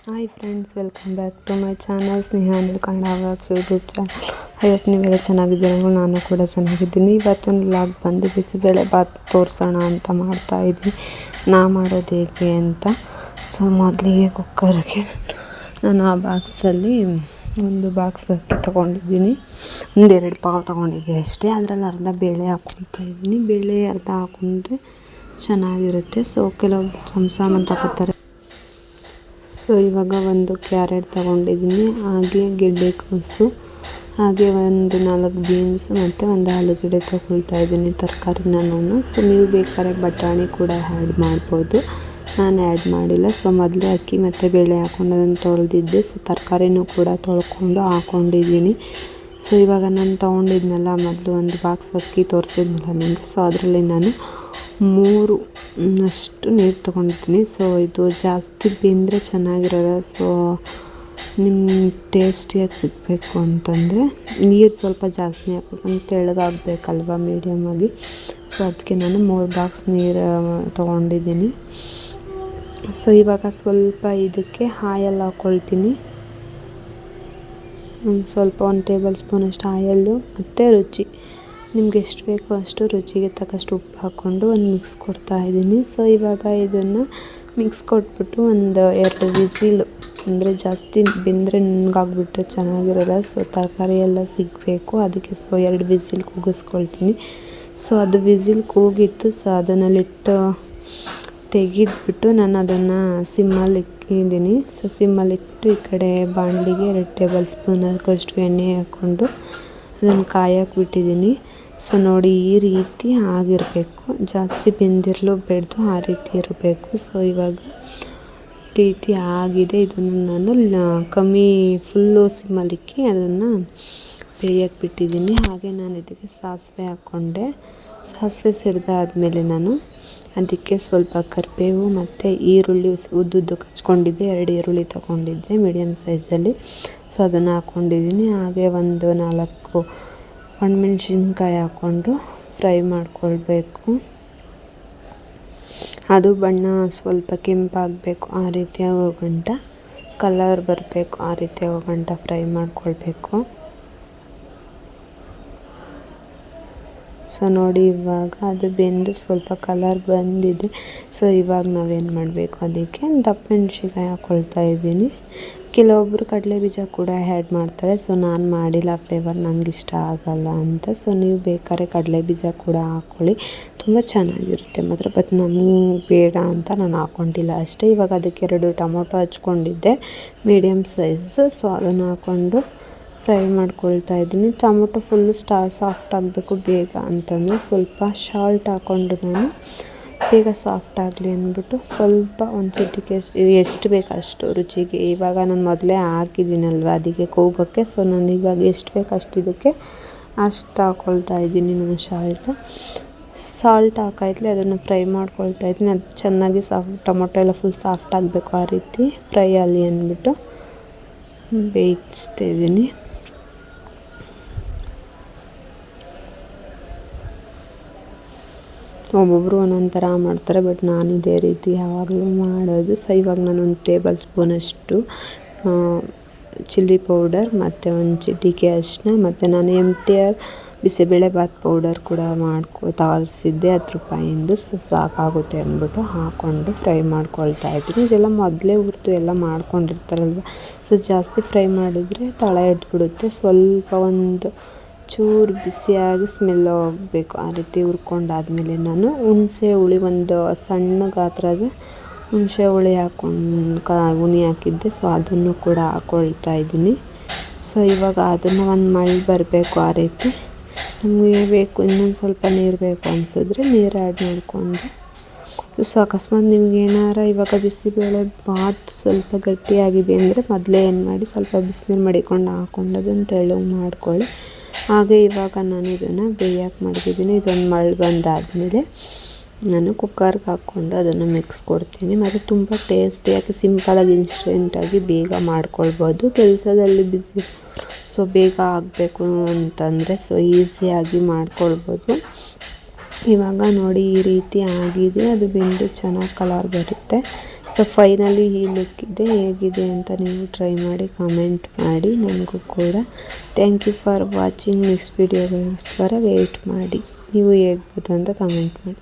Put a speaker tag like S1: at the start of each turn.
S1: Hi friends, welcome back to my channel Sneha Anil Kannada vlogs YouTube channel. ಇವತ್ತು ನೀವೆಲ್ಲ ಚೆನ್ನಾಗಿದ್ದೀರ, ನಾನು ಕೂಡ ಚೆನ್ನಾಗಿದ್ದೀನಿ. ಇವತ್ತೊಂದು ವ್ಲಾಗ್ ಬಂದು ಬಿಸಿಬೇಳೆ ಬಾತ್ ತೋರಿಸೋಣ ಅಂತ ಮಾಡ್ತಾಯಿದ್ದೀನಿ. ಮಾಡೋದು ಹೇಗೆ ಅಂತ. ಸೊ ಮೊದಲಿಗೆ ಕುಕ್ಕರ್ಗೆ ನಾನು ಆ ಬಾಕ್ಸಲ್ಲಿ ಒಂದು ಬಾಕ್ಸ್ ಅಕ್ಕಿ ತೊಗೊಂಡಿದ್ದೀನಿ. ಒಂದೆರಡು ಪಾವು ತೊಗೊಂಡಿದ್ದೆ ಅಷ್ಟೇ. ಅದರಲ್ಲಿ ಅರ್ಧ ಬೇಳೆ ಹಾಕ್ಕೊಳ್ತಾ ಇದ್ದೀನಿ. ಬೇಳೆ ಅರ್ಧ ಹಾಕ್ಕೊಂಡ್ರೆ ಚೆನ್ನಾಗಿರುತ್ತೆ. ಸೊ ಕೆಲವು ಸಾಮಾನು ತಗೋತಾರೆ. ಸೊ ಇವಾಗ ಒಂದು ಕ್ಯಾರೆಟ್ ತೊಗೊಂಡಿದ್ದೀನಿ, ಹಾಗೆ ಗೆಡ್ಡೆಕೋಸು, ಹಾಗೆ ಒಂದು 4 ಬೀನ್ಸ್ ಮತ್ತು ಒಂದು ಆಲೂಗಡ್ಡೆ ತೊಗೊಳ್ತಾ ಇದ್ದೀನಿ ತರಕಾರಿನ ನಾನು. ಸೊ ನೀವು ಬೇಕಾದ್ರೆ ಬಟಾಣಿ ಕೂಡ ಆ್ಯಡ್ ಮಾಡ್ಬೋದು, ನಾನು ಆ್ಯಡ್ ಮಾಡಿಲ್ಲ. ಸೊ ಮೊದಲೇ ಅಕ್ಕಿ ಮತ್ತು ಬೇಳೆ ಹಾಕ್ಕೊಂಡು ಅದನ್ನು ತೊಳೆದಿದ್ದೆ. ಸೊ ತರಕಾರಿನೂ ಕೂಡ ತೊಳ್ಕೊಂಡು ಹಾಕ್ಕೊಂಡಿದ್ದೀನಿ. ಸೊ ಇವಾಗ ನಾನು ತೊಗೊಂಡಿದ್ನಲ್ಲ, ಮೊದಲು ಒಂದು ಬಾಕ್ಸ್ ಅಕ್ಕಿ ತೋರಿಸಿದ್ನಲ್ಲ ನಿಮಗೆ. ಸೊ ಅದರಲ್ಲಿ ನಾನು 3 ಅಷ್ಟು ನೀರು ತೊಗೊಂಡಿದ್ದೀನಿ. ಸೊ ಇದು ಜಾಸ್ತಿ ಬೆಂದರೆ ಚೆನ್ನಾಗಿರಲ್ಲ. ಸೊ ನಿಮ್ಮ ಟೇಸ್ಟಿಯಾಗಿ ಸಿಗಬೇಕು ಅಂತಂದರೆ ನೀರು ಸ್ವಲ್ಪ ಜಾಸ್ತಿ ಹಾಕ್ಬೇಕು, ತೆಳ್ಳಗಾಗಬೇಕಲ್ವ, ಮೀಡಿಯಮಾಗಿ. ಸೊ ಅದಕ್ಕೆ ನಾನು 3 ಬಾಕ್ಸ್ ನೀರು ತೊಗೊಂಡಿದ್ದೀನಿ. ಸೊ ಇವಾಗ ಸ್ವಲ್ಪ ಇದಕ್ಕೆ ಆಯಲ್ ಹಾಕ್ಕೊಳ್ತೀನಿ. ಸ್ವಲ್ಪ 1 ಟೇಬಲ್ ಸ್ಪೂನಷ್ಟು ಆಯಲ್ಲು ಮತ್ತು ರುಚಿ ನಿಮ್ಗೆ ಎಷ್ಟು ಬೇಕೋ ಅಷ್ಟು ರುಚಿಗೆ ತಕ್ಕಷ್ಟು ಉಪ್ಪು ಹಾಕ್ಕೊಂಡು ಒಂದು ಮಿಕ್ಸ್ ಕೊಡ್ತಾಯಿದ್ದೀನಿ. ಸೊ ಇವಾಗ ಇದನ್ನು ಮಿಕ್ಸ್ ಕೊಟ್ಬಿಟ್ಟು ಒಂದು 2 ವಿಸಿಲ್, ಅಂದರೆ ಜಾಸ್ತಿ ಬೆಂದರೆ ನುಣ್ಣಗಾಗ್ಬಿಟ್ರೆ ಚೆನ್ನಾಗಿರಲ್ಲ. ಸೊ ತರಕಾರಿ ಎಲ್ಲ ಸಿಗಬೇಕು, ಅದಕ್ಕೆ ಸೊ 2 ವಿಸಿಲ್ ಕೂಗಿಸ್ಕೊಳ್ತೀನಿ. ಸೊ ಅದು ವಿಸಿಲ್ ಕೂಗಿತ್ತು. ಸೊ ಅದನ್ನಲ್ಲಿಟ್ಟು ತೆಗೆದ್ಬಿಟ್ಟು ನಾನು ಅದನ್ನು ಸಿಮ್ಮಲ್ಲಿ ಇಟ್ಟಿದ್ದೀನಿ. ಸೊ ಸಿಮ್ಮಲ್ಲಿಟ್ಟು ಈ ಕಡೆ ಬಾಣಲಿಗೆ 2 ಟೇಬಲ್ ಸ್ಪೂನ್ ಆಗೋಷ್ಟು ಎಣ್ಣೆ ಹಾಕ್ಕೊಂಡು ಅದನ್ನು ಕಾಯಕ್ಕೆ ಬಿಟ್ಟಿದ್ದೀನಿ. ಸೊ ನೋಡಿ, ಈ ರೀತಿ ಆಗಿರಬೇಕು, ಜಾಸ್ತಿ ಬೆಂದಿರಲು ಬೇಡ್ದು, ಆ ರೀತಿ ಇರಬೇಕು. ಸೊ ಇವಾಗ ಈ ರೀತಿ ಆಗಿದೆ. ಇದನ್ನು ನಾನು ಕಮ್ಮಿ ಫುಲ್ಲು ಸಿಮ್ಮಲಿಕ್ಕಿ ಅದನ್ನು ಬೇಯಕ್ಕೆ ಬಿಟ್ಟಿದ್ದೀನಿ. ಹಾಗೆ ನಾನು ಇದಕ್ಕೆ ಸಾಸಿವೆ ಹಾಕ್ಕೊಂಡೆ. ಸಾಸಿವೆ ಸಿಡ್ದಾದ್ಮೇಲೆ ನಾನು ಅದಕ್ಕೆ ಸ್ವಲ್ಪ ಕರಿಬೇವು ಮತ್ತು ಈರುಳ್ಳಿ ಉದ್ದುದ್ದಕ್ಕೆ ಹಚ್ಕೊಂಡಿದ್ದೆ. 2 ಈರುಳ್ಳಿ ತೊಗೊಂಡಿದ್ದೆ ಮೀಡಿಯಮ್ ಸೈಜಲ್ಲಿ. ಸೊ ಅದನ್ನು ಹಾಕ್ಕೊಂಡಿದ್ದೀನಿ. ಹಾಗೆ ಒಂದು 4 ಒಣಮೆಣ್ಸಿನ್ಕಾಯಿ ಹಾಕ್ಕೊಂಡು ಫ್ರೈ ಮಾಡ್ಕೊಳ್ಬೇಕು. ಅದು ಬಣ್ಣ ಸ್ವಲ್ಪ ಕೆಂಪಾಗಬೇಕು, ಆ ರೀತಿ ಆಗೋ ಗಂಟ, ಕಲರ್ ಬರಬೇಕು, ಆ ರೀತಿ ಆಗೋ ಗಂಟ ಫ್ರೈ ಮಾಡ್ಕೊಳ್ಬೇಕು. ಸೊ ನೋಡಿ, ಇವಾಗ ಅದು ಬೆಂದು ಸ್ವಲ್ಪ ಕಲರ್ ಬಂದಿದೆ. ಸೊ ಇವಾಗ ನಾವೇನು ಮಾಡಬೇಕು, ಅದಕ್ಕೆ ದಪ್ಪ ಮೆಣಸಿನ್ಕಾಯಿ ಹಾಕ್ಕೊಳ್ತಾ ಇದ್ದೀನಿ. ಕೆಲವೊಬ್ಬರು ಕಡಲೆ ಬೀಜ ಕೂಡ ಆ್ಯಡ್ ಮಾಡ್ತಾರೆ. ಸೊ ನಾನು ಮಾಡಿಲ್ಲ, ಫ್ಲೇವರ್ ನಂಗೆ ಇಷ್ಟ ಆಗಲ್ಲ ಅಂತ. ಸೊ ನೀವು ಬೇಕಾದ್ರೆ ಕಡಲೆ ಬೀಜ ಕೂಡ ಹಾಕ್ಕೊಳ್ಳಿ, ತುಂಬ ಚೆನ್ನಾಗಿರುತ್ತೆ ಮಾತ್ರ. ಬಟ್ ನಮಗೆ ಬೇಡ ಅಂತ ನಾನು ಹಾಕ್ಕೊಂಡಿಲ್ಲ ಅಷ್ಟೇ. ಇವಾಗ ಅದಕ್ಕೆ 2 ಟೊಮೊಟೊ ಹಚ್ಕೊಂಡಿದ್ದೆ ಮೀಡಿಯಮ್ ಸೈಜು. ಸೊ ಅದನ್ನು ಹಾಕ್ಕೊಂಡು ಫ್ರೈ ಮಾಡ್ಕೊಳ್ತಾ ಇದ್ದೀನಿ. ಟೊಮೊಟೊ ಫುಲ್ಲು ಸಾಫ್ಟ್ ಆಗಬೇಕು ಬೇಗ ಅಂತಂದರೆ ಸ್ವಲ್ಪ ಸಾಲ್ಟ್ ಹಾಕ್ಕೊಂಡು ನಾನು ಬೇಗ ಸಾಫ್ಟ್ ಆಗಲಿ ಅಂದ್ಬಿಟ್ಟು ಸ್ವಲ್ಪ ಒಂದು ಚಿಟಿಕೆ ಎಷ್ಟು ಬೇಕು ಅಷ್ಟು ರುಚಿಗೆ. ಇವಾಗ ನಾನು ಮೊದಲೇ ಹಾಕಿದ್ದೀನಲ್ವ, ಅದಕ್ಕೆ ಕೂಗೋಕ್ಕೆ. ಸೊ ನಾನು ಇವಾಗ ಎಷ್ಟು ಬೇಕು ಅಷ್ಟು ಇದಕ್ಕೆ ಅಷ್ಟು ಹಾಕ್ಕೊಳ್ತಾ ಇದ್ದೀನಿ ನಾನು ಸಾಲ್ಟ್ ಹಾಕಾಯ್ತಲೆ ಅದನ್ನು ಫ್ರೈ ಮಾಡ್ಕೊಳ್ತಾ ಇದ್ದೀನಿ. ಅದು ಚೆನ್ನಾಗಿ ಟೊಮೊಟೊ ಎಲ್ಲ ಫುಲ್ ಸಾಫ್ಟ್ ಆಗಬೇಕು, ಆ ರೀತಿ ಫ್ರೈ ಆಗಲಿ ಅಂದ್ಬಿಟ್ಟು ಬೇಯಿಸ್ತಾ ಇದ್ದೀನಿ. ಒಬ್ಬೊಬ್ಬರು ಒಂದೊಂದು ಥರ ಮಾಡ್ತಾರೆ, ಬಟ್ ನಾನು ಇದೇ ರೀತಿ ಯಾವಾಗಲೂ ಮಾಡೋದು. ಸೊ ಇವಾಗ ನಾನು 1 ಟೇಬಲ್ ಸ್ಪೂನಷ್ಟು ಚಿಲ್ಲಿ ಪೌಡರ್ ಮತ್ತು ಒಂದು ಚಿಟಿಕೆ ಅರಿಶಿನ ಮತ್ತು ನಾನು MTR ಬಿಸಿಬೇಳೆ ಬಾತ್ ಪೌಡರ್ ಕೂಡ ತರಿಸಿದ್ದೆ 10 ರೂಪಾಯಿಂದು. ಸೊ ಸಾಕಾಗುತ್ತೆ ಅಂದ್ಬಿಟ್ಟು ಹಾಕ್ಕೊಂಡು ಫ್ರೈ ಮಾಡ್ಕೊಳ್ತಾ ಇದ್ದೀನಿ. ಇದೆಲ್ಲ ಮೊದಲೇ ಹುರಿದು ಎಲ್ಲ ಮಾಡ್ಕೊಂಡಿರ್ತಾರಲ್ವ. ಸೊ ಜಾಸ್ತಿ ಫ್ರೈ ಮಾಡಿದರೆ ತಳ ಹಿಡ್ಬಿಡುತ್ತೆ. ಸ್ವಲ್ಪ ಒಂದು ಚೂರು ಬಿಸಿಯಾಗಿ ಸ್ಮೆಲ್ ಹೋಗಬೇಕು, ಆ ರೀತಿ ಹುರ್ಕೊಂಡಾದ್ಮೇಲೆ ನಾನು ಹುಣಸೆ ಹುಳಿ, ಒಂದು ಸಣ್ಣ ಗಾತ್ರದ ಹುಣಸೆ ಹುಳಿ ಹುಳಿ ಹಾಕಿದ್ದೆ. ಸೊ ಅದನ್ನು ಕೂಡ ಹಾಕ್ಕೊಳ್ತಾ ಇದ್ದೀನಿ. ಸೊ ಇವಾಗ ಅದನ್ನು ಒಂದು ಮಳೆ ಬರಬೇಕು, ಆ ರೀತಿ ನಮಗೆ ಬೇಕು. ಇನ್ನೊಂದು ಸ್ವಲ್ಪ ನೀರು ಬೇಕು ಅನಿಸಿದ್ರೆ ನೀರು ಆ್ಯಡ್ ಮಾಡಿಕೊಂಡು. ಸೊ ಅಕಸ್ಮಾತ್ ನಿಮ್ಗೆ ಏನಾರ ಇವಾಗ ಬಿಸಿಬೇಳೆ ಬಾತ್ ಸ್ವಲ್ಪ ಗಟ್ಟಿಯಾಗಿದೆ ಅಂದರೆ ಮೊದಲೇ ಏನು ಮಾಡಿ ಸ್ವಲ್ಪ ಬಿಸಿನೀರು ಮಡಿಕೊಂಡು ಹಾಕ್ಕೊಂಡು ಅದನ್ನು ತೆಳ್ಳಗೆ ಮಾಡ್ಕೊಳ್ಳಿ. ಹಾಗೆ ಇವಾಗ ನಾನು ಇದನ್ನು ಬೇಯಕ್ಕೆ ಮಾಡಿದ್ದೀನಿ. ಇದೊಂದು ಮಳೆ ಬಂದಾದಮೇಲೆ ನಾನು ಕುಕ್ಕರ್ಗೆ ಹಾಕ್ಕೊಂಡು ಅದನ್ನು ಮಿಕ್ಸ್ ಕೊಡ್ತೀನಿ. ಮತ್ತು ತುಂಬ ಟೇಸ್ಟಿಯಾಗಿ ಸಿಂಪಲಾಗಿ ಇನ್ಸ್ಟೆಂಟಾಗಿ ಬೇಗ ಮಾಡ್ಕೊಳ್ಬೋದು ಕೆಲಸದಲ್ಲಿ ಬಿಸಿ. ಸೊ ಬೇಗ ಆಗಬೇಕು ಅಂತಂದರೆ ಸೊ ಈಸಿಯಾಗಿ ಮಾಡ್ಕೊಳ್ಬೋದು. ಇವಾಗ ನೋಡಿ, ಈ ರೀತಿ ಆಗಿದೆ. ಅದು ಬೆಂದು ಚೆನ್ನಾಗಿ ಕಲರ್ ಬರುತ್ತೆ. ಸೊ ಸೊ ಫೈನಲಿ ಈ ಲುಕ್ ಇದೆ. ಹೇಗಿದೆ ಅಂತ ನೀವು ಟ್ರೈ ಮಾಡಿ ಕಾಮೆಂಟ್ ಮಾಡಿ ನನಗೂ ಕೂಡ. Thank you for watching. Next ವಿಡಿಯೋಗೋಸ್ಕರ ವೆಯ್ಟ್ ಮಾಡಿ. ನೀವು ಹೇಗ್ಬೋದು ಅಂತ ಕಾಮೆಂಟ್ ಮಾಡಿ.